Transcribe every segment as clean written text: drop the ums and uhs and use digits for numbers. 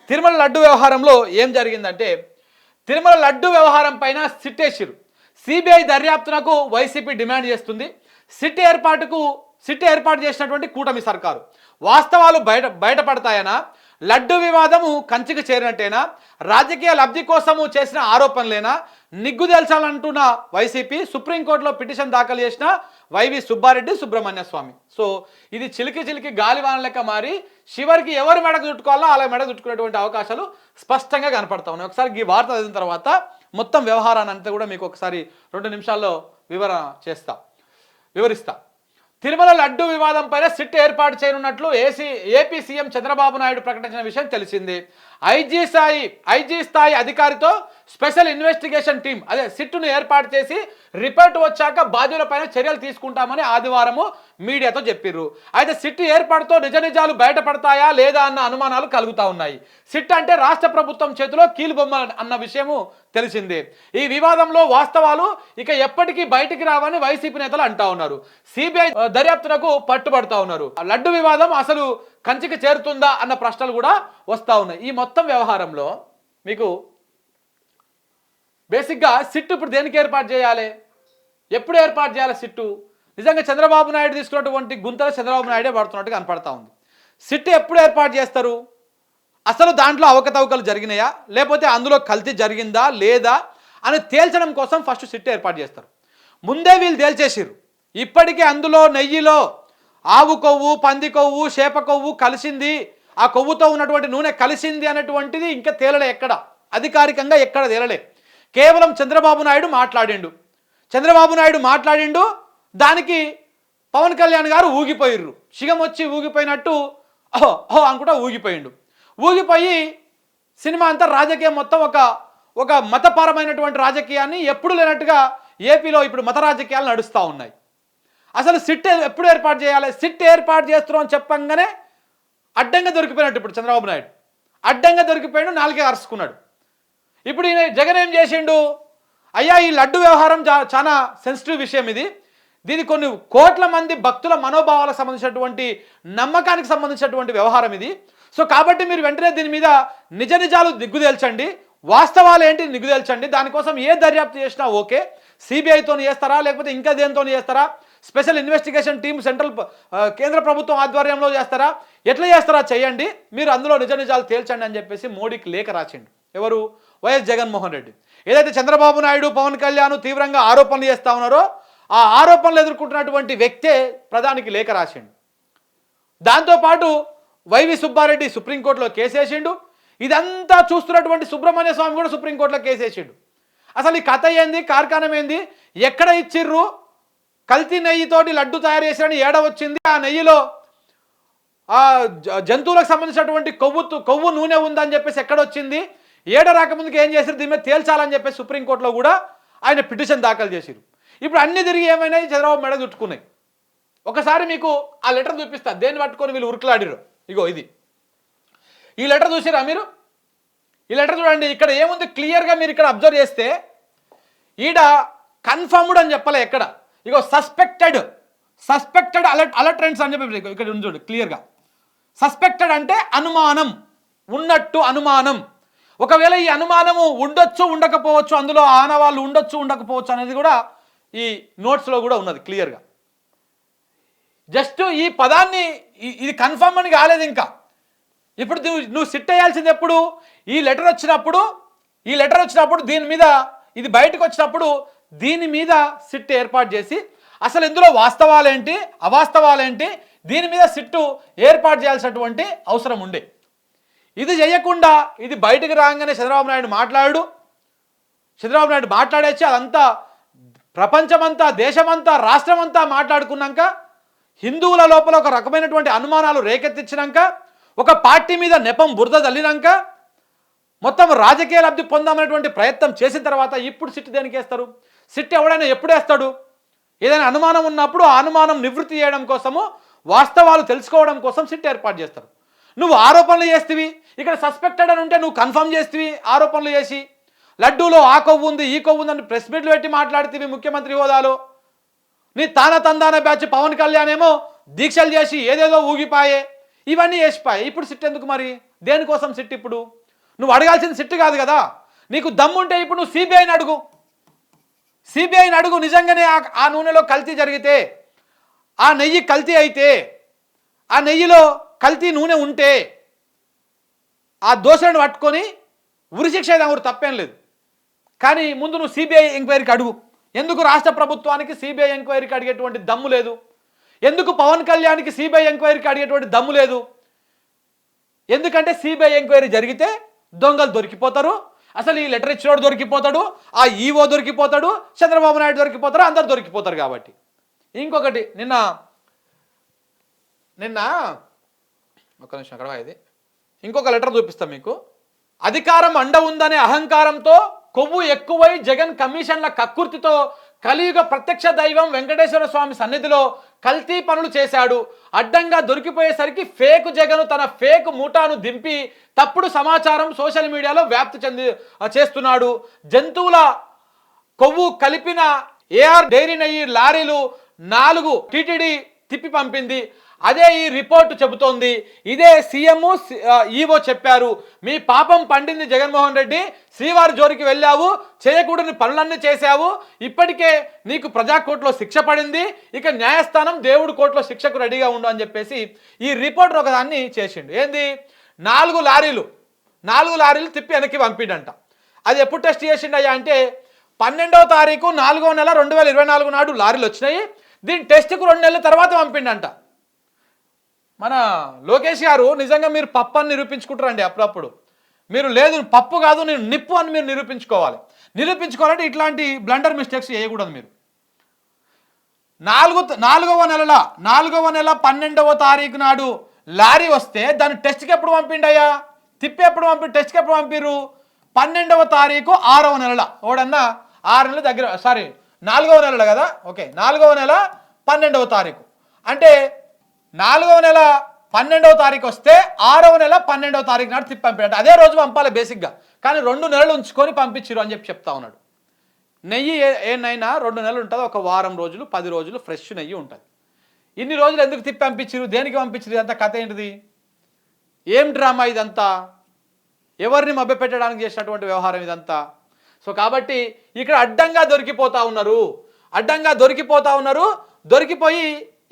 తిరుమల లడ్డు వ్యవహారంలో ఏం జరిగిందంటే తిరుమల లడ్డు వ్యవహారం పైన సిట్ వేసిరు. సిబిఐ దర్యాప్తునకు వైసీపీ డిమాండ్ చేస్తుంది. సిట్ ఏర్పాటు చేసినటువంటి కూటమి సర్కారు వాస్తవాలు బయటపడతాయనా, లడ్డు వివాదము కంచికి చేరినట్టేనా, రాజకీయ లబ్ధి కోసము చేసిన ఆరోపణలేనా, నిగ్గు తేల్చాలంటున్న వైసీపీ సుప్రీంకోర్టులో పిటిషన్ దాఖలు చేసిన వైవి సుబ్బారెడ్డి, సుబ్రహ్మణ్య స్వామి. సో ఇది చిలికి గాలివాన లెక్క మారి చివరికి ఎవరు మెడకు చుట్టుకోవాలో అలా మెడకు చుట్టుకునేటువంటి అవకాశాలు స్పష్టంగా కనపడతా ఉన్నాయి. ఒకసారి ఈ వార్త చదివిన తర్వాత మొత్తం వ్యవహారాన్ని అంతా కూడా మీకు ఒకసారి 2 నిమిషాల్లో వివరిస్తా. తిరుమల లడ్డు వివాదం పైన సిట్ ఏర్పాటు చేయనున్నట్లు ఏపీ సీఎం చంద్రబాబు నాయుడు ప్రకటించిన విషయం తెలిసింది. ఐజీ స్థాయి అధికారితో స్పెషల్ ఇన్వెస్టిగేషన్ టీం అదే సిట్ను ఏర్పాటు చేసి రిపోర్ట్ వచ్చాక బాధ్యులపైన చర్యలు తీసుకుంటామని ఆదివారము మీడియాతో చెప్పిర్రు. అయితే సిట్ ఏర్పాటుతో నిజాలు బయటపడతాయా లేదా అన్న అనుమానాలు కలుగుతా ఉన్నాయి. సిట్ అంటే రాష్ట్ర ప్రభుత్వం చేతిలో కీలుబొమ్మ అన్న విషయము తెలిసిందే. ఈ వివాదంలో వాస్తవాలు ఇక ఎప్పటికీ బయటికి రావని వైసీపీ నేతలు అంటా ఉన్నారు. సిబిఐ దర్యాప్తునకు పట్టుబడతా ఉన్నారు. లడ్డు వివాదం అసలు కంచికి చేరుతుందా అన్న ప్రశ్నలు కూడా వస్తూ ఉన్నాయి. ఈ మొత్తం వ్యవహారంలో మీకు బేసిక్గా సిట్ ఇప్పుడు దేనికి ఏర్పాటు చేయాలి, ఎప్పుడు ఏర్పాటు చేయాలి సిట్టు? నిజంగా చంద్రబాబు నాయుడు తీసుకున్నటువంటి గుంతలు చంద్రబాబు నాయుడే పడుతున్నట్టు కనపడతా ఉంది. సిట్ ఎప్పుడు ఏర్పాటు చేస్తారు? అసలు దాంట్లో అవకతవకలు జరిగినాయా లేకపోతే అందులో కల్తీ జరిగిందా లేదా అని తేల్చడం కోసం ఫస్ట్ సిట్ ఏర్పాటు చేస్తారు. ముందే వీళ్ళు తేల్చేసిర్రు. ఇప్పటికే అందులో నెయ్యిలో ఆవు కొవ్వు, పంది కొవ్వు, చేప కొవ్వు కలిసింది, ఆ కొవ్వుతో ఉన్నటువంటి నూనె కలిసింది అనేటువంటిది ఇంకా తేలలే, ఎక్కడ అధికారికంగా ఎక్కడ తేలలే. కేవలం చంద్రబాబు నాయుడు మాట్లాడిండు. దానికి పవన్ కళ్యాణ్ గారు ఊగిపోయిర్రు. శిగం వచ్చి ఊగిపోయినట్టు ఓహో అనుకుంటా ఊగిపోయి సినిమా అంతా రాజకీయం మొత్తం ఒక మతపరమైనటువంటి రాజకీయాన్ని ఎప్పుడు లేనట్టుగా ఏపీలో ఇప్పుడు మత రాజకీయాలు నడుస్తూ ఉన్నాయి. అసలు సిట్ ఎప్పుడు ఏర్పాటు చేయాలి? సిట్ ఏర్పాటు చేస్తున్నాం అని చెప్పంగానే అడ్డంగా దొరికిపోయినట్టు ఇప్పుడు చంద్రబాబు నాయుడు అడ్డంగా దొరికిపోయాడు, నాలుగే అరుచుకున్నాడు. ఇప్పుడు ఈయన జగన్ ఏం చేసిండు? అయ్యా ఈ లడ్డు వ్యవహారం చాలా సెన్సిటివ్ విషయం, దీని కొన్ని కోట్ల మంది భక్తుల మనోభావాలకు సంబంధించినటువంటి నమ్మకానికి సంబంధించినటువంటి వ్యవహారం ఇది. సో కాబట్టి మీరు వెంటనే దీని మీద నిజాలు దిగ్గుదేల్చండి, వాస్తవాలు ఏంటి నిగ్గుదేల్చండి. దానికోసం ఏ దర్యాప్తు చేసినా ఓకే, సిబిఐతో చేస్తారా లేకపోతే ఇంకా దేనితో చేస్తారా, స్పెషల్ ఇన్వెస్టిగేషన్ టీం కేంద్ర ప్రభుత్వం ఆధ్వర్యంలో చేస్తారా, ఎట్లా చేస్తారా చేయండి, మీరు అందులో నిజాలు తేల్చండి అని చెప్పేసి మోడీకి లేఖ రాసిండు. ఎవరు? వైఎస్ జగన్మోహన్ రెడ్డి. ఏదైతే చంద్రబాబు నాయుడు, పవన్ కళ్యాణ్ తీవ్రంగా ఆరోపణలు చేస్తూ ఉన్నారో ఆ ఆరోపణలు ఎదుర్కొంటున్నటువంటి వ్యక్తే ప్రధానికి లేఖ రాసిండు. దాంతోపాటు వైవి సుబ్బారెడ్డి సుప్రీంకోర్టులో కేసేసిండు. ఇదంతా చూస్తున్నటువంటి సుబ్రహ్మణ్య స్వామి కూడా సుప్రీంకోర్టులో కేసేసిండు. అసలు ఈ కథ ఏంది, కార్ఖానం ఏంది, ఎక్కడ ఇచ్చిర్రు, కల్తీ నెయ్యితోటి లడ్డు తయారు చేసిరని ఏడ వచ్చింది, ఆ నెయ్యిలో ఆ జంతువులకు సంబంధించినటువంటి కొవ్వు నూనె ఉందని చెప్పేసి ఎక్కడొచ్చింది, ఏడ రాకముందుకు ఏం చేసిరు, దీని మీద తేల్చాలని చెప్పేసి సుప్రీంకోర్టులో కూడా ఆయన పిటిషన్ దాఖలు చేసిరు. ఇప్పుడు అన్ని తిరిగి ఏమైనాయి, చంద్రబాబు మెడ చుట్టుకున్నాయి. ఒకసారి మీకు ఆ లెటర్ చూపిస్తా, దేన్ని పట్టుకొని వీళ్ళు ఉరుకులాడిరు. ఇగో ఇది ఈ లెటర్ చూసిరా మీరు? ఈ లెటర్ చూడండి, ఇక్కడ ఏముంది క్లియర్గా మీరు ఇక్కడ అబ్జర్వ్ చేస్తే ఈడ కన్ఫర్మ్డ్ అని చెప్పలే ఎక్కడ. ఇగో సస్పెక్టెడ్ అలర్ట్రెంట్స్ అని చెప్పి ఇక్కడ చూడు క్లియర్గా. సస్పెక్టెడ్ అంటే అనుమానం ఉన్నట్టు, అనుమానం. ఒకవేళ ఈ అనుమానము ఉండొచ్చు ఉండకపోవచ్చు, అందులో ఆనవాళ్ళు ఉండొచ్చు ఉండకపోవచ్చు అనేది కూడా ఈ నోట్స్లో కూడా ఉన్నది క్లియర్గా. జస్ట్ ఈ పదాన్ని ఇది కన్ఫర్మ్ అని కాలేదు ఇంకా. ఇప్పుడు నువ్వు సిట్ అయ్యాల్సింది ఎప్పుడు? ఈ లెటర్ వచ్చినప్పుడు దీని మీద ఇది బయటకు వచ్చినప్పుడు దీని మీద సిట్ ఏర్పాటు చేసి అసలు ఇందులో వాస్తవాలేంటి అవాస్తవాలేంటి దీని మీద సిట్టు ఏర్పాటు చేయాల్సినటువంటి అవసరం ఉండే. ఇది చేయకుండా ఇది బయటకు రాగానే చంద్రబాబు నాయుడు మాట్లాడేసి అదంతా ప్రపంచమంతా, దేశమంతా, రాష్ట్రమంతా మాట్లాడుకున్నాక, హిందువుల లోపల ఒక రకమైనటువంటి అనుమానాలు రేకెత్తించినాక, ఒక పార్టీ మీద నెపం బురద చల్లినాక, మొత్తం రాజకీయ లబ్ధి పొందామనేటువంటి ప్రయత్నం చేసిన తర్వాత ఇప్పుడు సిట్ దేనికి వేస్తారు? సిట్ ఎవడైనా ఎప్పుడు వేస్తాడు? ఏదైనా అనుమానం ఉన్నప్పుడు ఆ అనుమానం నివృత్తి చేయడం కోసము, వాస్తవాలు తెలుసుకోవడం కోసం సిట్ ఏర్పాటు చేస్తారు. నువ్వు ఆరోపణలు చేస్తేవి, ఇక్కడ సస్పెక్టెడ్ అని ఉంటే నువ్వు కన్ఫర్మ్ చేస్తేవి ఆరోపణలు చేసి, లడ్డూలో ఆ కొవ్వు ఉంది ఈ కొవ్వు ఉందని ప్రెస్ మీట్లు పెట్టి మాట్లాడితేవి ముఖ్యమంత్రి హోదాలో. నీ తందాన బ్యాచ్ పవన్ కళ్యాణ్ ఏమో దీక్షలు చేసి ఏదేదో ఊగిపాయే, ఇవన్నీ చేసిపాయే. ఇప్పుడు సిట్ ఎందుకు మరి? దేనికోసం సిట్? ఇప్పుడు నువ్వు అడగాల్సిన సిట్ కాదు కదా. నీకు దమ్ముంటే ఇప్పుడు నువ్వు సిబిఐని అడుగు. సిబిఐని అడుగు. నిజంగానే ఆ నూనెలో కల్తీ జరిగితే, ఆ నెయ్యి కల్తీ అయితే, ఆ నెయ్యిలో కల్తీ నూనె ఉంటే ఆ దోషులను పట్టుకొని ఉరిశిక్ష కూడా తప్పేం లేదు. కానీ ముందు నువ్వు సిబిఐ ఎంక్వైరీకి అడుగు. ఎందుకు రాష్ట్ర ప్రభుత్వానికి సిబిఐ ఎంక్వైరీకి అడిగేటువంటి దమ్ము లేదు? ఎందుకు పవన్ కళ్యాణ్కి సిబిఐ ఎంక్వైరీకి అడిగేటువంటి దమ్ము లేదు? ఎందుకంటే సిబిఐ ఎంక్వైరీ జరిగితే దొంగలు దొరికిపోతారు. అసలు ఈ లెటర్ ఇచ్చినోడు దొరికిపోతాడు, ఆ ఈఓ దొరికిపోతాడు, చంద్రబాబు నాయుడు దొరికిపోతారు, అందరు దొరికిపోతారు. కాబట్టి ఇంకొకటి నిన్న ఒక నిమిషం అక్కడ ఇది ఇంకొక లెటర్ చూపిస్తాం మీకు. అధికారం అండ ఉందనే అహంకారంతో కొవ్వు ఎక్కువై జగన్ కమిషన్ల కక్కుర్తితో కలియుగ ప్రత్యక్ష దైవం వెంకటేశ్వర స్వామి సన్నిధిలో కల్తీ పనులు చేశాడు. అడ్డంగా దొరికిపోయేసరికి ఫేక్ జగన్ తన ఫేక్ మూటాను దింపి తప్పుడు సమాచారం సోషల్ మీడియాలో వ్యాప్తి చేస్తున్నాడు. జంతువుల కొవ్వు కలిపిన ఏఆర్ డైరీ నెయ్యి లారీలు 4 టీటీడీ తిప్పి పంపింది. అదే ఈ రిపోర్టు చెబుతోంది. ఇదే సీఎం ఈవో చెప్పారు. మీ పాపం పండింది జగన్మోహన్ రెడ్డి. శ్రీవారి జోరికి వెళ్ళావు, చేయకూడని పనులన్నీ చేశావు. ఇప్పటికే నీకు ప్రజాకోర్టులో శిక్ష పడింది. ఇక న్యాయస్థానం దేవుడి కోర్టులో శిక్షకు రెడీగా ఉండు అని చెప్పేసి ఈ రిపోర్టర్ ఒకదాన్ని చేసిండు. ఏంది? 4 లారీలు తిప్పి వెనక్కి పంపిండంట. అది ఎప్పుడు టెస్ట్ చేసిండయ్యా అంటే 12వ తారీఖు 4వ నెల 2024 నాడు లారీలు వచ్చినాయి. దీని టెస్ట్కు 2 నెలల తర్వాత పంపిండంట. మన లోకేష్ గారు నిజంగా మీరు పప్పు అని నిరూపించుకుంటారండి. అప్పుడప్పుడు మీరు లేదు పప్పు కాదు నేను నిప్పు అని మీరు నిరూపించుకోవాలంటే ఇట్లాంటి బ్లండర్ మిస్టేక్స్ చేయకూడదు. మీరు 4వ నెల 12వ తారీఖు నాడు లారీ వస్తే దాని టెస్ట్కి ఎప్పుడు పంపిండయ్యా? తిప్పి ఎప్పుడు టెస్ట్కి ఎప్పుడు పంపిరు? 12వ తారీఖు 6వ నెలల. ఓడన్నా 6 నెలల దగ్గర, సారీ 4వ నెలల కదా. ఓకే, 4వ నెల 12వ తారీఖు అంటే 4వ నెల 12వ తారీఖు వస్తే 6వ నెల 12వ తారీఖు నాడు తిప్పి పంపించాడు. అదే రోజు పంపాలి బేసిక్గా, కానీ 2 నెలలు ఉంచుకొని పంపించిరు అని చెప్తా ఉన్నాడు. నెయ్యి ఏనైనా 2 నెలలు ఉంటుంది, ఒక వారం రోజులు 10 రోజులు ఫ్రెష్ నెయ్యి ఉంటుంది. ఇన్ని రోజులు ఎందుకు తిప్పి పంపించిరు? దేనికి పంపించిరు? ఇదంతా కథ ఏంటిది? ఏం డ్రామా ఇదంతా? ఎవరిని మభ్యపెట్టడానికి చేసినటువంటి వ్యవహారం ఇదంతా. సో కాబట్టి ఇక్కడ అడ్డంగా దొరికిపోతా ఉన్నారు. దొరికిపోయి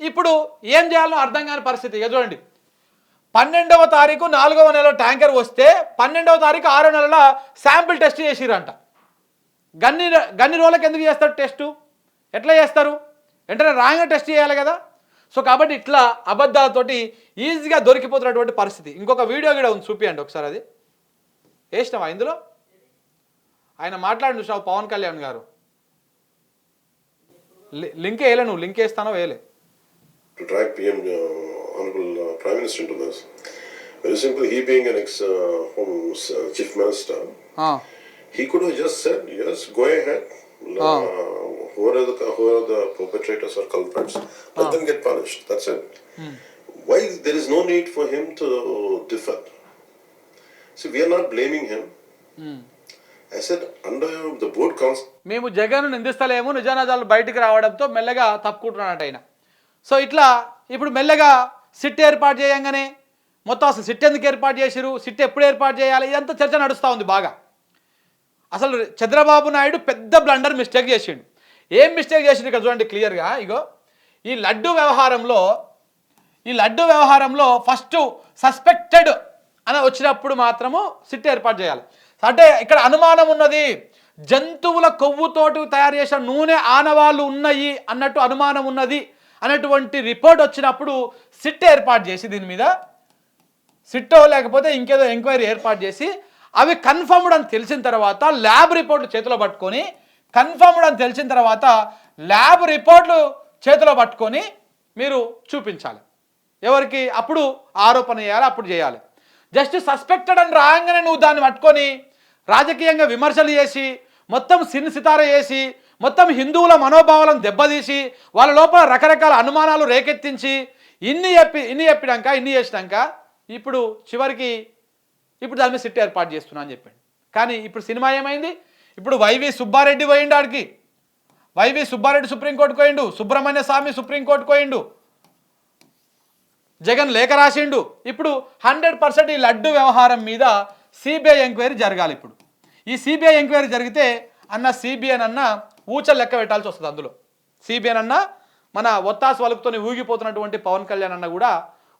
ఇప్పుడు ఏం చేయాలో అర్థం కాని పరిస్థితి. ఇక చూడండి, 12వ తారీఖు 4వ నెల ట్యాంకర్ వస్తే 12వ తారీఖు 6వ నెలల శాంపిల్ టెస్ట్ చేసిరంట. గన్ని రోజులకు ఎందుకు చేస్తారు టెస్టు? ఎట్లా చేస్తారు? వెంటనే రాంగా టెస్ట్ చేయాలి కదా. సో కాబట్టి ఇట్లా అబద్ధాలతోటి ఈజీగా దొరికిపోతున్నటువంటి పరిస్థితి. ఇంకొక వీడియో కూడా ఉంది, చూపియండి ఒకసారి. అది వేసినావా ఇందులో? ఆయన మాట్లాడి చూసావు పవన్ కళ్యాణ్ గారు. లింక్ వేయలే, నువ్వు లింక్ వేస్తానో వేయలే. To drag PM, Honorable Prime Minister into this. Very simply, he being an ex-Home Chief Minister, he could have just said, yes, go ahead. Who are the perpetrators or culprits? Let them get punished. That's it. Why there is no need for him to differ? See, we are not blaming him. I said, under the board council. మేము జగన్ నిందిస్తలేము, నిజానిజాలు బయటికి రావడంతో మెల్లగా తప్పుకుంటున్నాడట ఆయన. So ఇట్లా ఇప్పుడు మెల్లగా SIT ఏర్పాటు చేయంగానే మొత్తం అసలు సిట్ ఎందుకు ఏర్పాటు చేసిరు, సిట్ ఎప్పుడు ఏర్పాటు చేయాలి, ఇదంతా చర్చ నడుస్తూ ఉంది బాగా. అసలు చంద్రబాబు నాయుడు పెద్ద బ్లండర్ మిస్టేక్ చేసిండు. ఏం మిస్టేక్ చేసిండు ఇక్కడ చూడండి క్లియర్గా. ఇగో ఈ లడ్డు వ్యవహారంలో ఫస్ట్ సస్పెక్టెడ్ అని వచ్చినప్పుడు మాత్రము సిట్ ఏర్పాటు చేయాలి. అంటే ఇక్కడ అనుమానం ఉన్నది, జంతువుల కొవ్వుతోటి తయారు చేసిన నూనె ఆనవాళ్ళు ఉన్నాయి అన్నట్టు అనుమానం ఉన్నది అనేటువంటి రిపోర్ట్ వచ్చినప్పుడు సిట్ ఏర్పాటు చేసి దీని మీద సిట్టో లేకపోతే ఇంకేదో ఎంక్వైరీ ఏర్పాటు చేసి అవి కన్ఫర్మ్డ్ అని తెలిసిన తర్వాత ల్యాబ్ రిపోర్ట్లు చేతిలో పట్టుకొని ల్యాబ్ రిపోర్ట్లు చేతిలో పట్టుకొని మీరు చూపించాలి ఎవరికి, అప్పుడు ఆరోపణ చేయాలి, అప్పుడు చేయాలి. జస్ట్ సస్పెక్టెడ్ అని రాగానే నువ్వు దాన్ని పట్టుకొని రాజకీయంగా విమర్శలు చేసి మొత్తం సితార చేసి మొత్తం హిందువుల మనోభావాలను దెబ్బతీసి వాళ్ళ లోపల రకరకాల అనుమానాలు రేకెత్తించి ఇన్ని చేసినాక ఇప్పుడు చివరికి దాని మీద సిట్ ఏర్పాటు చేస్తున్నా అని చెప్పాడు. కానీ ఇప్పుడు సినిమా ఏమైంది? ఇప్పుడు వైవి సుబ్బారెడ్డి పోయిండు ఆడికి. వైవి సుబ్బారెడ్డి సుప్రీంకోర్టుకు పోయిండు, సుబ్రహ్మణ్య స్వామి సుప్రీంకోర్టుకు పోయిండు. జగన్ లేఖ రాసిండు. ఇప్పుడు 100% ఈ లడ్డు వ్యవహారం మీద సిబిఐ ఎంక్వైరీ జరగాలి. ఇప్పుడు ఈ సిబిఐ ఎంక్వైరీ జరిగితే అన్న సిబిఐ అన్న ఊచలు లెక్క పెట్టాల్సి వస్తుంది. అందులో సిబిఐ అన్న మన ఒత్తాసు వలుపుతోని ఊగిపోతున్నటువంటి పవన్ కళ్యాణ్ అన్న కూడా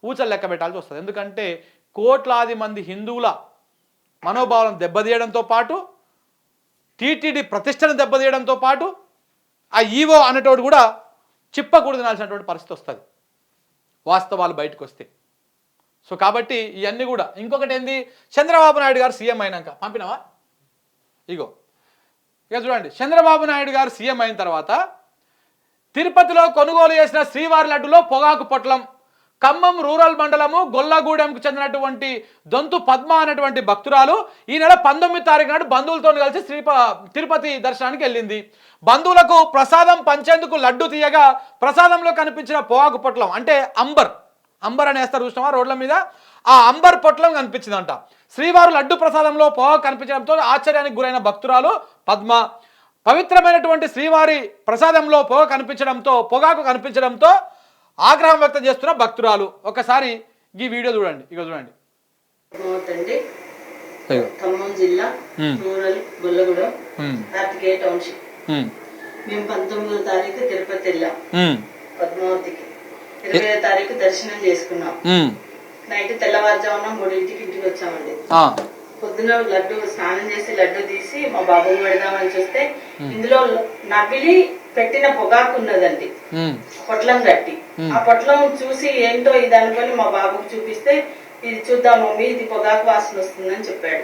ఊచలు లెక్క పెట్టాల్సి వస్తుంది. ఎందుకంటే కోట్లాది మంది హిందువుల మనోభావాలను దెబ్బతీయడంతో పాటు టీటీడీ ప్రతిష్టను దెబ్బతీయడంతో పాటు ఆ ఈవో అనేటోడు కూడా చిప్పకూడదు తినాల్సినటువంటి పరిస్థితి వస్తుంది వాస్తవాలు బయటకు వస్తే. సో కాబట్టి ఇవన్నీ కూడా ఇంకొకటి ఏంది, చంద్రబాబు నాయుడు గారు సీఎం అయినాక పంపినావా ఇక చూడండి, చంద్రబాబు నాయుడు గారు సీఎం అయిన తర్వాత తిరుపతిలో కొనుగోలు చేసిన శ్రీవారి లడ్డులో పొగాకు పొట్లం. ఖమ్మం రూరల్ మండలము గొల్లగూడెంకు చెందినటువంటి దొంతు పద్మ అనేటువంటి భక్తురాలు ఈ నెల 19వ తారీఖు నాడు బంధువులతో కలిసి తిరుపతి దర్శనానికి వెళ్ళింది. బంధువులకు ప్రసాదం పంచేందుకు లడ్డు తీయగా ప్రసాదంలో కనిపించిన పొగాకు పొట్లం అంటే అంబర్ అని వేస్తారు చూసినావా రోడ్ల మీద, ఆ అంబర్ పొట్లం కనిపించిందంట. శ్రీవారు లడ్డు ప్రసాదంలో పొగాకు కనిపించడంతో ఆశ్చర్యానికి గురైన భక్తురాలు పద్మ పవిత్రమైనటువంటి శ్రీవారి ప్రసాదంలో పొగాకు కనిపించడంతో ఆగ్రహం వ్యక్తం చేస్తున్న భక్తురాలు. ఒకసారి ఈ వీడియో చూడండి. చూడండి, ఖమ్మం జిల్లా రూరల్ గొల్లగూడెం కార్తికేయ టౌన్షిప్. మేము 19వ తారీఖు తిరుపతి వెళ్ళాం పద్మావతికి. 20వ తారీఖు దర్శనం చేసుకున్నాం. నైట్ తెల్లవారుజామున 3ంటికి ఇంటికి వచ్చామండి. పొద్దున లడ్డు స్నానం చేసి లడ్డు తీసి మా బాబుకి పెడదామని చూస్తే ఇందులో నవిలి పెట్టిన పొగాకు ఉన్నదండి, పొట్లం కట్టి. ఆ పొట్లం చూసి ఏంటో ఇది అనుకొని మా బాబుకి చూపిస్తే ఇది చూద్దాం మమ్మీ ఇది పొగాకు వాసన వస్తుందని చెప్పాడు.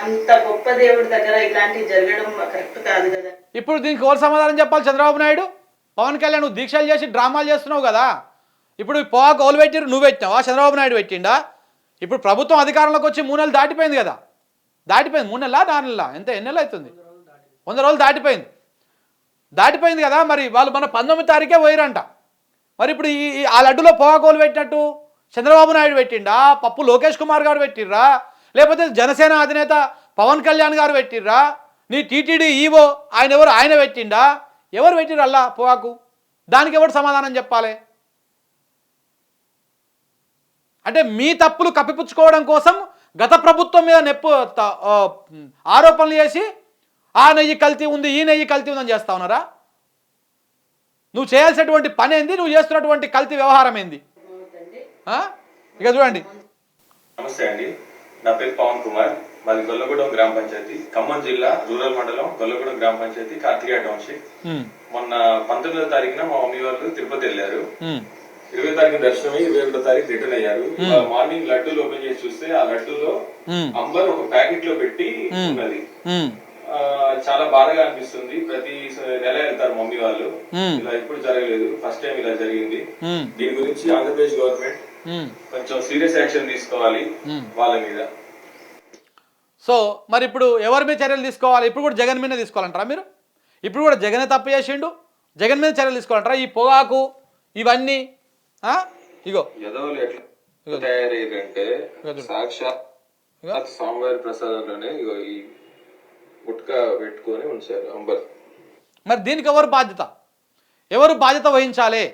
అంత గొప్ప దేవుడి దగ్గర ఇలాంటివి జరగడం కరెక్ట్ కాదు కదా. ఇప్పుడు దీనికి ఎవరు సమాధానం చెప్పాలి? చంద్రబాబు నాయుడు, పవన్ కళ్యాణ్ నువ్వు దీక్షలు చేసి డ్రామాలు చేస్తున్నావు కదా. ఇప్పుడు పొగాకు ఓలు పెట్టిరు, నువ్వు పెట్టినావా? చంద్రబాబు నాయుడు పెట్టిండా? ఇప్పుడు ప్రభుత్వం అధికారంలోకి వచ్చి 3 నెలలు దాటిపోయింది కదా. దాటిపోయింది 3 నెలల 4 నెలల ఎన్ని నెలలు అవుతుంది? 100 రోజులు దాటిపోయింది కదా. మరి వాళ్ళు మన 19వ తారీఖే పోయిరంట. మరి ఇప్పుడు ఆ లడ్డులో పొగాకోలు పెట్టినట్టు చంద్రబాబు నాయుడు పెట్టిండా, పప్పు లోకేష్ కుమార్ గారు పెట్టిర్రా, లేకపోతే జనసేన అధినేత పవన్ కళ్యాణ్ గారు పెట్టిర్రా, నీ టీటీడీ ఈవో ఆయన పెట్టిండా? ఎవరు పెట్టిర్రు అల్లా పొగాకు? దానికి ఎవరు సమాధానం చెప్పాలి? అంటే మీ తప్పులు కప్పిపుచ్చుకోవడం కోసం గత ప్రభుత్వం మీద ఆరోపణలు చేసి ఆ నెయ్యి కల్తీ ఉంది ఈ నెయ్యి కల్తీ ఉందని చేస్తా ఉన్నారా? నువ్వు చేయాల్సినటువంటి పని ఏంది? నువ్వు చేస్తున్నటువంటి కల్తీ వ్యవహారం ఏంది? ఇక చూడండి. నమస్తే అండి, నా పేరు పవన్ కుమార్, మాది గొల్లగూడెం గ్రామ పంచాయతీ, ఖమ్మం జిల్లా రూరల్ మండలం గొల్లగూడెం గ్రామ పంచాయతీ, కార్తికేయ టౌన్షిప్. మొన్న 19వ తారీఖున మా మమ్మీ వాళ్ళు తిరుపతి వెళ్ళారు. 20వ తారీఖు దర్శనం 21వ తారీఖు రిటర్న్ అయ్యారు. మార్నింగ్ లడ్డూలు ఓపెన్ చేసి చూస్తే ఆ లడ్డూలో అంబర్ ఒక ప్యాకెట్ లో పెట్టి ఉన్నది. చాలా బాధగా అనిపిస్తుంది. ప్రతి నెల వెళ్తారు మమ్మీ వాళ్ళు, ఇలా ఎప్పుడు జరగలేదు, ఫస్ట్ టైం ఇలా జరిగింది. దీని గురించి ఆంధ్రప్రదేశ్ గవర్నమెంట్ కొంచెం సీరియస్ యాక్షన్ తీసుకోవాలి వాళ్ళ మీద. సో మరి ఇప్పుడు ఎవరి మీద చర్యలు తీసుకోవాలి? ఇప్పుడు కూడా జగన్ మీద తీసుకోవాలంటారా మీరు? ఇప్పుడు కూడా జగనే తప్పు చేసిండు, జగన్ మీద చర్యలు తీసుకోవాలంటారా? ఈ పొగాకు ఇవన్నీ ఇగో ఎట్లా తయారయ్యారంటే సాక్షాత్ స్వామివారి ప్రసాదంలోనే ఇగో ఈ గుట్కా పెట్టుకొని ఉంచారు అంబర్. మరి దీనికి ఎవరు బాధ్యత వహించాలి?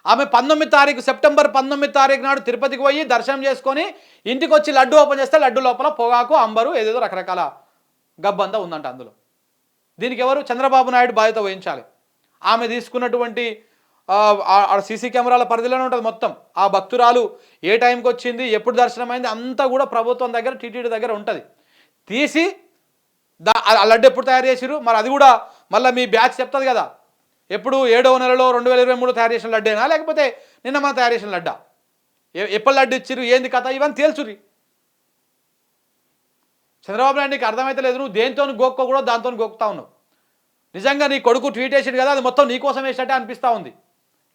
ఆమె 19వ తారీఖు సెప్టెంబర్ 19వ తారీఖు నాడు తిరుపతికి పోయి దర్శనం చేసుకొని ఇంటికి వచ్చి లడ్డు ఓపెన్ చేస్తే లడ్డు లోపల పొగాకు అంబరు ఏదేదో రకరకాల గబ్బంతా ఉందంట అందులో. దీనికి ఎవరు? చంద్రబాబు నాయుడు బాధ్యత వహించాలి. ఆమె తీసుకున్నటువంటి సీసీ కెమెరాల పరిధిలోనే ఉంటుంది మొత్తం. ఆ భక్తురాలు ఏ టైంకి వచ్చింది, ఎప్పుడు దర్శనం అయింది అంతా కూడా ప్రభుత్వం దగ్గర టీటీడీ దగ్గర ఉంటుంది. తీసి ఆ లడ్డు ఎప్పుడు తయారు చేసిరు మరి అది కూడా మళ్ళీ మీ బ్యాచ్ చెప్తుంది కదా. ఎప్పుడు 7వ నెలలో 2023 తయారు చేసిన లడ్డేనా లేకపోతే నిన్న మనం తయారు చేసిన లడ్డా? ఎప్పుడు లడ్డు ఇచ్చిరు, ఏంది కథ, ఇవన్నీ తేల్చురి. చంద్రబాబు నాయుడు నీకు అర్థమైతే లేదు, నువ్వు దేంతో గోక్కో దాంతో గోక్కుతా ఉన్నావు. నిజంగా నీ కొడుకు ట్వీట్ వేసిండు కదా, అది మొత్తం నీ కోసం వేసినట్టే అనిపిస్తూ ఉంది.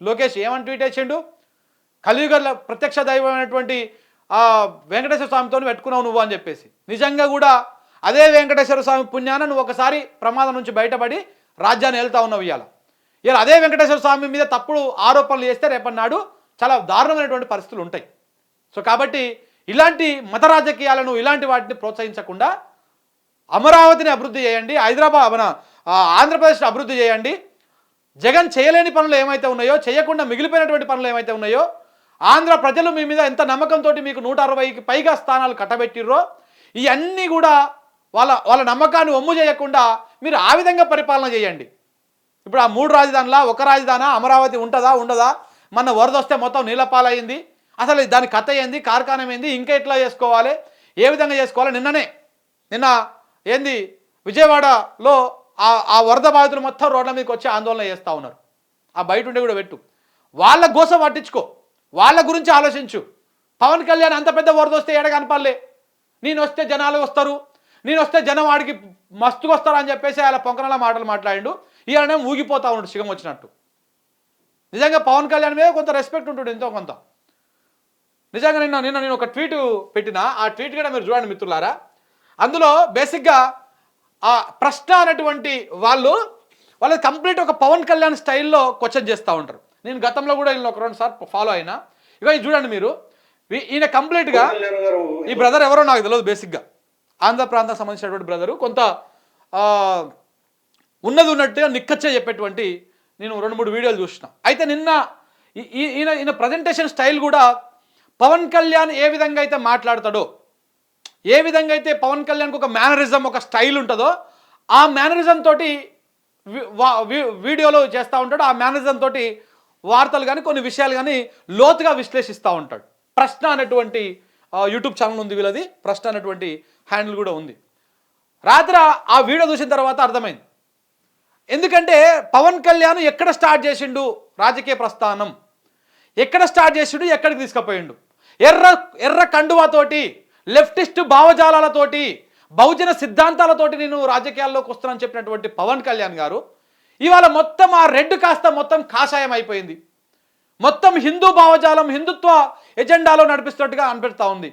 లోకేష్ ఏమని ట్వీట్ వేసిండు? కలియుగ ప్రత్యక్ష దైవమైనటువంటి వెంకటేశ్వర స్వామితో పెట్టుకున్నావు నువ్వు అని చెప్పేసి. నిజంగా కూడా అదే వెంకటేశ్వర స్వామి పుణ్యాన నువ్వు ఒకసారి ప్రమాదం నుంచి బయటపడి రాజ్యాన్ని వెళ్తా ఉన్నావు. ఇలా అదే వెంకటేశ్వర స్వామి మీద తప్పుడు ఆరోపణలు చేస్తే రేపన్నాడు చాలా దారుణమైనటువంటి పరిస్థితులు ఉంటాయి. సో కాబట్టి ఇలాంటి మత రాజకీయాలను ఇలాంటి వాటిని ప్రోత్సహించకుండా అమరావతిని అభివృద్ధి చేయండి, ఆంధ్రప్రదేశ్ని అభివృద్ధి చేయండి. జగన్ చేయలేని పనులు ఏమైతే ఉన్నాయో, చేయకుండా మిగిలిపోయినటువంటి పనులు ఏమైతే ఉన్నాయో ఆంధ్ర ప్రజలు మీ మీద ఎంత నమ్మకంతో మీకు 160కి పైగా స్థానాలు కట్టబెట్టిర్రో ఇవన్నీ కూడా వాళ్ళ నమ్మకాన్ని ఒమ్ము చేయకుండా మీరు ఆ విధంగా పరిపాలన చేయండి. ఇప్పుడు ఆ 3 రాజధానుల ఒక రాజధాని అమరావతి ఉంటుందా ఉండదా, మన వరద వస్తే మొత్తం నీళ్ళపాలయ్యింది, అసలు దాని కథ ఏంది, కార్ఖానం ఏంది, ఇంకా ఎట్లా చేసుకోవాలి, ఏ విధంగా చేసుకోవాలి. నిన్న ఏంది విజయవాడలో ఆ వరద బాధితులు మొత్తం రోడ్ల మీదకి వచ్చి ఆందోళన చేస్తూ ఉన్నారు. ఆ బయట ఉండే కూడా పెట్టు, వాళ్ళ గోస పట్టించుకో, వాళ్ళ గురించి ఆలోచించు. పవన్ కళ్యాణ్ అంత పెద్ద వరద వస్తే ఏడ కనపడలే, నేను వస్తే జనాలు వస్తారు, నేను వస్తే జనం వాడికి మస్తుగా వస్తారు అని చెప్పేసి అలా పొంకనలా మాటలు మాట్లాడిండు. ఇలానే ఊగిపోతా ఉన్నాడు సిగం వచ్చినట్టు. నిజంగా పవన్ కళ్యాణ్ మీద కొంత రెస్పెక్ట్ ఉంటుంది ఎంతో కొంత. నిజంగా నిన్న నేను ఒక ట్వీట్ పెట్టిన, ఆ ట్వీట్ కూడా మీరు చూడండి మిత్రులారా. అందులో బేసిక్గా ఆ ప్రశ్న అనేటువంటి వాళ్ళు కంప్లీట్ ఒక పవన్ కళ్యాణ్ స్టైల్లో క్వశ్చన్ చేస్తూ ఉంటారు. నేను గతంలో కూడా వీళ్ళు ఒక 2 సార్లు ఫాలో అయినా. ఇక ఇది చూడండి మీరు, ఈయన కంప్లీట్గా ఈ బ్రదర్ ఎవరో నాకు తెలియదు. బేసిక్గా ఆంధ్ర ప్రాంతానికి సంబంధించినటువంటి బ్రదరు, కొంత ఉన్నట్టుగా నిక్కచ్చే చెప్పేటువంటి నేను 2-3 వీడియోలు చూసిన. అయితే నిన్న ఈయన ప్రజెంటేషన్ స్టైల్ కూడా పవన్ కళ్యాణ్ ఏ విధంగా అయితే మాట్లాడతాడో, ఏ విధంగా అయితే పవన్ కళ్యాణ్కి ఒక మేనరిజం, ఒక స్టైల్ ఉంటుందో, ఆ మేనరిజం తోటి వీడియోలో చేస్తూ ఉంటాడు. ఆ మేనరిజం తోటి వార్తలు కానీ కొన్ని విషయాలు కానీ లోతుగా విశ్లేషిస్తూ ఉంటాడు. ప్రశ్న అనేటువంటి యూట్యూబ్ ఛానల్ ఉంది వీళ్ళది, ప్రశ్న అనేటువంటి హ్యాండిల్ కూడా ఉంది. రాత్రి ఆ వీడియో చూసిన తర్వాత అర్థమైంది. ఎందుకంటే పవన్ కళ్యాణ్ ఎక్కడ స్టార్ట్ చేసిండు రాజకీయ ప్రస్థానం, ఎక్కడ స్టార్ట్ చేసిండు, ఎక్కడికి తీసుకుపోయిండు. ఎర్ర కండువాతోటి, లెఫ్టిస్ట్ భావజాలాలతోటి, బహుజన సిద్ధాంతాలతోటి నేను రాజకీయాల్లోకి వస్తున్నానని చెప్పినటువంటి పవన్ కళ్యాణ్ గారు ఇవాళ మొత్తం ఆ రెడ్ కాస్త మొత్తం కాషాయం అయిపోయింది. మొత్తం హిందూ భావజాలం, హిందుత్వ ఎజెండాలో నడిపిస్తున్నట్టుగా అనిపిస్తూ ఉంది.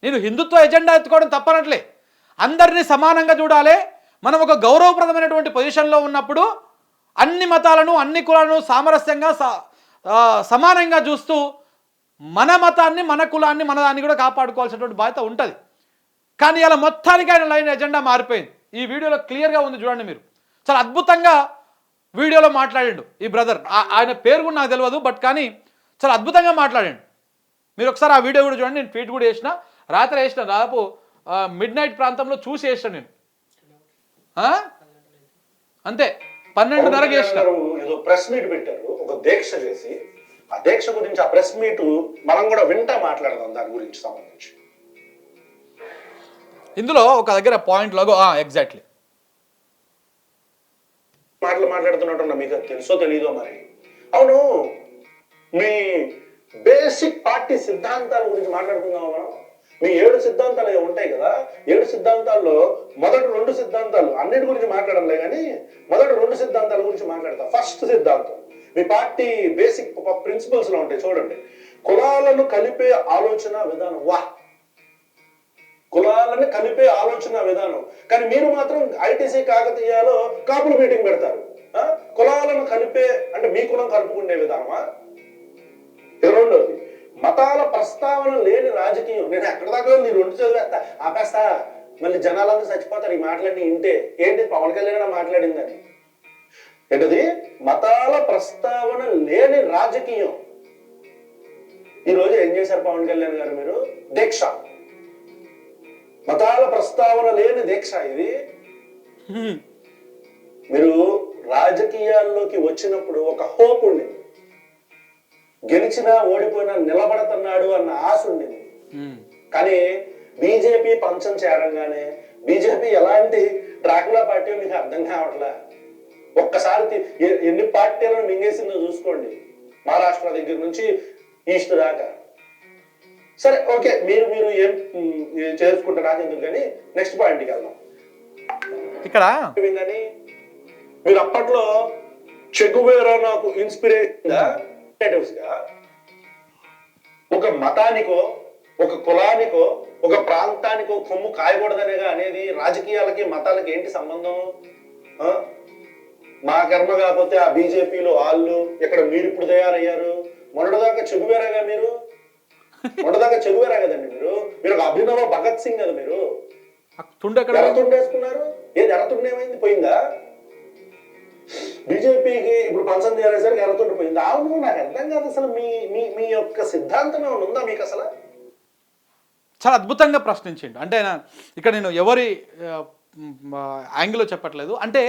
నేను హిందుత్వ ఎజెండా ఎత్తుకోవడం తప్పనట్లే, అందరినీ సమానంగా చూడాలి. మనం ఒక గౌరవప్రదమైనటువంటి పొజిషన్లో ఉన్నప్పుడు అన్ని మతాలను, అన్ని కులాలను సామరస్యంగా సమానంగా చూస్తూ మన మతాన్ని, మన కులాన్ని, మన దాన్ని కూడా కాపాడుకోవాల్సినటువంటి బాధ్యత ఉంటుంది. కానీ ఇలా మొత్తానికి ఆయన లైన్ ఎజెండా మారిపోయింది. ఈ వీడియోలో క్లియర్గా ఉంది చూడండి మీరు. చాలా అద్భుతంగా వీడియోలో మాట్లాడిండు ఈ బ్రదర్. ఆయన పేరు కూడా నాకు తెలియదు, బట్ కానీ చాలా అద్భుతంగా మాట్లాడిండు. మీరు ఒకసారి ఆ వీడియో కూడా చూడండి. నేను ట్వీట్ కూడా చేసిన, రాత్రి వేసిన, దాదాపు మిడ్-నైట్ ప్రాంతంలో చూసి వేసిన నేను. అంతే 12:30కి వేసిన. ఏదో ప్రెస్ మీట్ పెట్టారు, ఒక దీక్ష చేసి, ఆ దీక్ష గురించి, ఆ ప్రెస్ మీట్ మనం కూడా వింటా మాట్లాడదాం దాని గురించి సంబంధించి. ఇందులో ఒక దగ్గర పాయింట్ లాగో ఎగ్జాక్ట్లీ మాట్లాడుతున్నట్టు మీకు తెలుసో తెలీదో మరి. అవును, మీ బేసిక్ పార్టీ సిద్ధాంతాల గురించి మాట్లాడుకుందాం మనం. మీ 7 సిద్ధాంతాలు ఉంటాయి కదా, 7 సిద్ధాంతాల్లో మొదటి 2 సిద్ధాంతాలు అన్నిటి గురించి మాట్లాడలే, కానీ మొదటి 2 సిద్ధాంతాల గురించి మాట్లాడతా. ఫస్ట్ సిద్ధాంతం మీ పార్టీ బేసిక్ ప్రిన్సిపల్స్ లో ఉంటాయి చూడండి. కులాలను కలిపే ఆలోచన విధానం. కులాలను కలిపే ఆలోచన విధానం. కానీ మీరు మాత్రం ఐటీసీ కాకతీయాలో కాపుల మీటింగ్ పెడతారు. కులాలను కలిపే అంటే మీ కులం కలుపుకునే విధానమా? రెండోది, మతాల ప్రస్తావన లేని రాజకీయం. నేను ఎక్కడ దాకా నీ 2 చదివేస్తా ఆపేస్తా, మళ్ళీ జనాలందరూ చచ్చిపోతారు ఈ మాటలన్నీ ఇంటే. ఏంటి పవన్ కళ్యాణ్ మాట్లాడిందని? ఏంటది? మతాల ప్రస్తావన లేని రాజకీయం. ఈరోజు ఏం చేశారు పవన్ కళ్యాణ్ గారు? మీరు దీక్ష, మతాల ప్రస్తావన లేని దీక్ష ఇది. మీరు రాజకీయాల్లోకి వచ్చినప్పుడు ఒక హోప్ ఉండింది, గెలిచినా ఓడిపోయినా నిలబడుతున్నాడు అన్న ఆశ ఉండింది. కానీ బీజేపీ పంచం చేరంగానే బీజేపీ ఎలాంటి డ్రాకులా పార్టీ మీకు అర్థం కావట్లే. ఒక్కసారి ఎన్ని పార్టీలను మింగేసిందో చూసుకోండి, మహారాష్ట్ర దగ్గర నుంచి ఈస్ట్ దాకా. సరే, ఓకే, మీరు ఏం చేసుకుంటే నాకెందుకు, కానీ నెక్స్ట్ పాయింట్కి వెళ్దాం. ఇక్కడ మీరు అప్పట్లో చెగువేరా నాకు ఇన్స్పిరేషన్ గా ఒక మతానికో, ఒక కులానికో, ఒక ప్రాంతానికో కొమ్ము కాయకూడదనేగా అనేది. రాజకీయాలకి మతాలకి ఏంటి సంబంధం? మా కర్మ కాకపోతే ఆ బీజేపీలో వాళ్ళు, ఇక్కడ మీరు ఇప్పుడు తయారయ్యారు. మొన్నటిదాకా చెగువేరాగా మీరు, మొన్నటిదాకా చెగువేరా కదండి మీరు. మీరు ఒక అభినవ భగత్ సింగ్ కదా. మీరు ఎర్రతుండేసుకున్నారు. ఏది ఎర్రతుండేమైంది? పోయిందా? బీజేపీకి ఇప్పుడు పంచం చేరేసరికి ఎర్రతుండిపోయింది. అవును, నాకు అర్థం కాదు అసలు మీ మీ మీ యొక్క సిద్ధాంతం ఏమైనా ఉందా మీకు అసలు? చాలా అద్భుతంగా ప్రశ్నించిండు. అంటే ఇక్కడ నేను ఎవరి యాంగిల్లో చెప్పట్లేదు. అంటే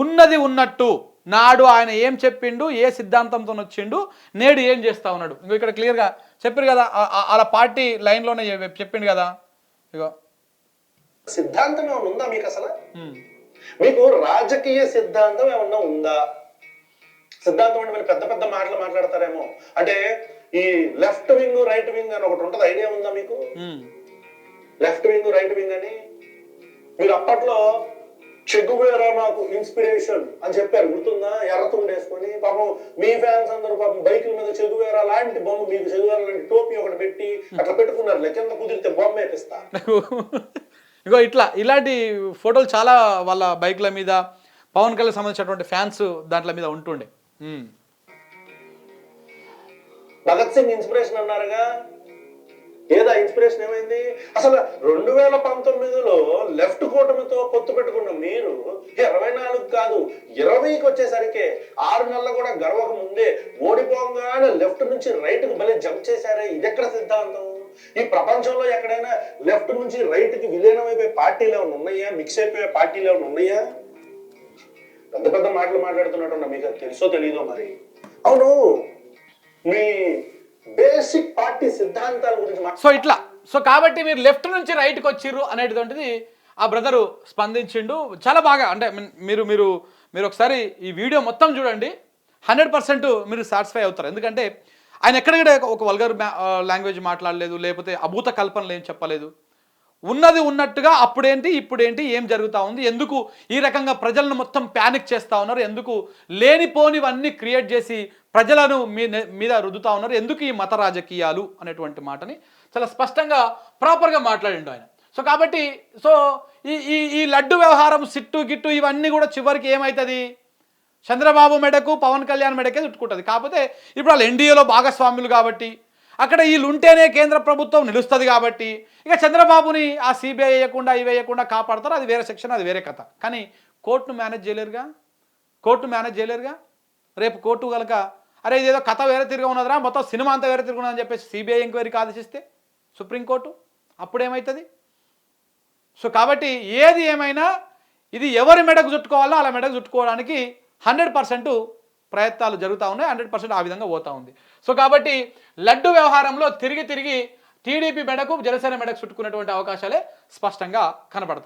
ఉన్నది ఉన్నట్టు నాడు ఆయన ఏం చెప్పిండు, ఏ సిద్ధాంతంతో వచ్చిండు, నేడు ఏం చేస్తా ఉన్నాడు. ఇంకో ఇక్కడ క్లియర్గా చెప్పారు కదా, అలా పార్టీ లైన్లోనే చెప్పిండు కదా. ఇగో సిద్ధాంతం ఏమైనా ఉందా మీకు అసలు? మీకు రాజకీయ సిద్ధాంతం ఏమన్నా ఉందా? సిద్ధాంతం అంటే మీరు పెద్ద పెద్ద మాటలు మాట్లాడతారేమో. అంటే ఈ లెఫ్ట్ వింగ్ రైట్ వింగ్ అని ఒకటి ఉంటుంది, ఐడియా ఉందా మీకు? లెఫ్ట్ వింగ్ రైట్ వింగ్ అని మీరు అప్పట్లో చెగువేరా నాకు ఇన్స్పిరేషన్ అని చెప్పారు, గుర్తుందా? ఎర్రతుండి వేసుకొని పాపం మీ ఫ్యాన్స్ అందరూ పాపం బైకుల మీద చెగువేరా లాంటి బొమ్మ, మీకు చెగువేరా లాంటి టోపీ ఒకటి పెట్టి అట్లా పెట్టుకున్నారు. కింద కుదిరితే బొమ్మ వేపిస్తా. ఇగో ఇలాంటి ఫోటోలు చాలా వాళ్ళ బైక్ల మీద పవన్ కళ్యాణ్ సంబంధించినటువంటి ఫ్యాన్స్ దాంట్ల మీద ఉంటుండే. భగత్ సింగ్ ఇన్స్పిరేషన్ అన్నారుగా, ఏదా ఇన్స్పిరేషన్ ఏమైంది? అసలు 2019లో లెఫ్ట్ కూటమితో పొత్తు పెట్టుకున్న మీరు 24 కాదు 20కి వచ్చేసరికి 6 నెలలు కూడా గర్వక ముందే ఓడిపోగానే లెఫ్ట్ నుంచి రైట్ కు భలే జంప్ చేశారే. ఇది ఎక్కడ సిద్ధాంతం? ఈ ప్రపంచంలో ఎక్కడైనా లెఫ్ట్ నుంచి రైట్ కి విలీనం అయిపోయే పార్టీలు ఏమైనా ఉన్నాయా? మిక్స్ అయిపోయే పార్టీలు ఏమైనా ఉన్నాయా? పెద్ద పెద్ద మాటలు మాట్లాడుతున్నట్టు మీకు తెలుసో తెలీదో మరి. అవును, మీ బేసిక్ పార్టీ సిద్ధాంతాల గురించి సో కాబట్టి మీరు లెఫ్ట్ నుంచి రైట్కి వచ్చిర్రు అనేటువంటిది ఆ బ్రదరు స్పందించిండు చాలా బాగా. అంటే మీరు మీరు మీరు ఒకసారి ఈ వీడియో మొత్తం చూడండి, 100% మీరు సాటిస్ఫై అవుతారు. ఎందుకంటే ఆయన ఎక్కడికడే ఒక వల్గర్ లాంగ్వేజ్ మాట్లాడలేదు, లేకపోతే అభూత కల్పనలు ఏం చెప్పలేదు. ఉన్నది ఉన్నట్టుగా అప్పుడేంటి ఇప్పుడేంటి, ఏం జరుగుతూ ఉంది, ఎందుకు ఈ రకంగా ప్రజలను మొత్తం ప్యానిక్ చేస్తూ ఉన్నారు, ఎందుకు లేనిపోనివన్నీ క్రియేట్ చేసి ప్రజలను మీద రుద్దుతూ ఉన్నారు, ఎందుకు ఈ మత రాజకీయాలు అనేటువంటి మాటని చాలా స్పష్టంగా ప్రాపర్గా మాట్లాడిండు ఆయన. సో కాబట్టి ఈ లడ్డు వ్యవహారం, సిట్టు గిట్టు ఇవన్నీ కూడా చివరికి ఏమవుతుంది, చంద్రబాబు మెడకు పవన్ కళ్యాణ్ మెడకే చుట్టుకుంటుంది. కాకపోతే ఇప్పుడు వాళ్ళు ఎన్డీఏలో భాగస్వాములు కాబట్టి అక్కడ వీళ్ళు ఉంటేనే కేంద్ర ప్రభుత్వం నిలుస్తుంది కాబట్టి ఇక చంద్రబాబుని ఆ సిబిఐ వేయకుండా ఇవి వేయకుండా కాపాడతారు. అది వేరే సెక్షన్, అది వేరే కథ. కానీ కోర్టును మేనేజ్ చేయలేరుగా. రేపు కోర్టు కనుక అరే ఇదేదో కథ వేరే తిరిగి ఉన్నదిరా, మొత్తం సినిమా అంతా వేరే తిరిగి ఉన్నదని చెప్పేసి సిబిఐ ఎంక్వైరీకి ఆదేశిస్తే సుప్రీంకోర్టు అప్పుడేమవుతుంది? సో కాబట్టి ఏది ఏమైనా ఇది ఎవరి మెడకు చుట్టుకోవాలో అలా మెడకు చుట్టుకోవడానికి 100% ప్రయత్నాలు జరుగుతూ ఉన్నాయి, 100% ఆ విధంగా పోతూ ఉంది. సో కాబట్టి లడ్డు వ్యవహారంలో తిరిగి టీడీపీ మెడకు జనసేన మెడకు చుట్టుకున్నటువంటి అవకాశాలే స్పష్టంగా కనబడతా ఉన్నాయి.